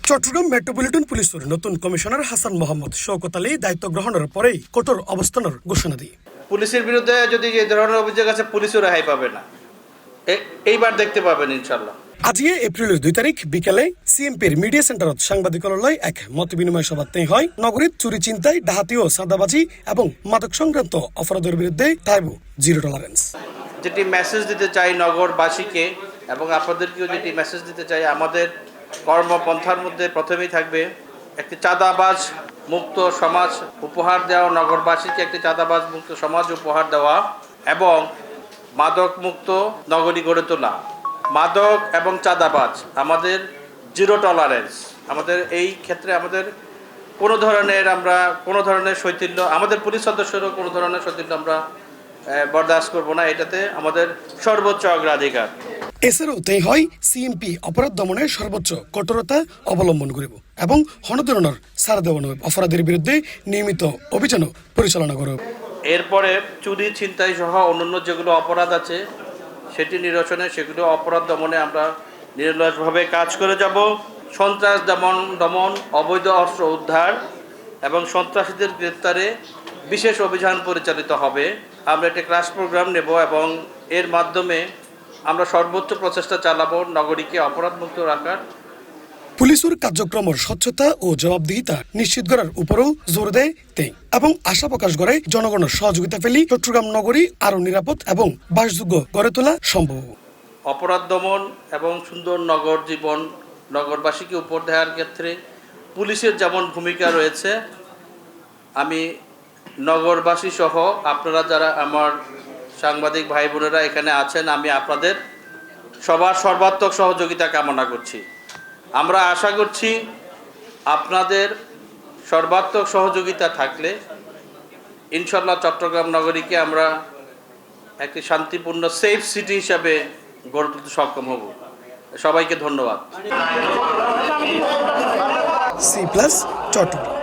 Chittagong metropolitan পুলিশের নতুন commissioner Hasan Mohammad Shawkat Ali দায়িত্ব গ্রহণের পরেই কঠোর অবস্থানের ঘোষণা দিয়ে পুলিশের বিরুদ্ধে যদি এই ধরনের অভিযোগ আছে, পুলিশও রেহাই পাবে না, এইবার দেখতে পাবেন ইনশাল্লাহ। আজিয়ে এপ্রিলের 2 তারিখ বিকেলে সিএমপির মিডিয়া সেন্টারত সাংবাদিকলৈ এক মত বিনিময় সভা হয়। নগরীত চুরি চিন্তায়, ডাহাতি ও চাঁদাবাজি এবং মাদক সংক্রান্ত অপরাধের বিরুদ্ধে থাকবে জিরো টলারেন্স। যেটি মেসেজ দিতে চাই নগরবাসীকে এবং আপনাদেরকেও যেটি মেসেজ দিতে চাই, আমাদের কর্মপন্থার মধ্যে প্রথমেই থাকবে একটি চাঁদাবাজ মুক্ত সমাজ উপহার দেওয়া, নগরবাসীকে একটি চাঁদাবাজ মুক্ত সমাজ উপহার দেওয়া এবং মাদক মুক্ত নগরী গড়ে তোলা। মাদক এবং চাঁদাবাজ আমাদের জিরো টলারেন্স। আমাদের এই ক্ষেত্রে আমাদের কোনো ধরনের শৈথিল্য, আমাদের পুলিশ সদস্যরও কোনো ধরনের শৈথিল্য আমরা বরদাস্ত করব না। এটাতে আমাদের সর্বোচ্চ অগ্রাধিকার। এছাড়াও তাই হয় সিএমপি অপরাধ দমনে সর্বোচ্চ কঠোরতা অবলম্বন করব এবং হনদরণের ছাড় দেওয়া অপরাধের বিরুদ্ধে নিয়মিত অভিযান পরিচালনা করব। এরপরে চুরি ছিনতাই সহ অন্যান্য যেগুলো অপরাধ আছে সেটি নিরসনে, সেগুলো অপরাধ দমনে আমরা নিরলসভাবে কাজ করে যাব। সন্ত্রাস দমন, অবৈধ অস্ত্র উদ্ধার এবং সন্ত্রাসীদের গ্রেপ্তারে বিশেষ অভিযান পরিচালিত হবে। আমরা একটা ক্লাস প্রোগ্রাম নেব এবং এর মাধ্যমে আমরা সর্বোচ্চ প্রচেষ্টা চালাবো নগরীকে অপরাধমুক্ত রাখার। পুলিশের কার্যক্রমের স্বচ্ছতা ও জবাবদিহিতা নিশ্চিত করার উপরও জোর দেয় তাই এবং আশা প্রকাশ করে জনগণের সহযোগিতা পেলে চট্টগ্রাম নগরী আরও নিরাপদ এবং বাসযোগ্য গড়ে তোলা সম্ভব। অপরাধ দমন এবং সুন্দর নগর জীবন নগরবাসীকে উপহার দেওয়ার ক্ষেত্রে পুলিশের যেমন ভূমিকা রয়েছে, আমি নগরবাসী সহ আপনারা যারা আমার সাংবাদিক ভাই বোনেরা এখানে আছেন, আমি আপনাদের সবার সর্বাত্মক সহযোগিতা কামনা করছি। আমরা আশা করছি আপনাদের সর্বাত্মক সহযোগিতা থাকলে ইনশাল্লাহ চট্টগ্রাম নগরীকে আমরা একটি শান্তিপূর্ণ সেফ সিটি হিসাবে গড়ে তুলতে সক্ষম হব। সবাইকে ধন্যবাদ। C+ চট্টগ্রাম।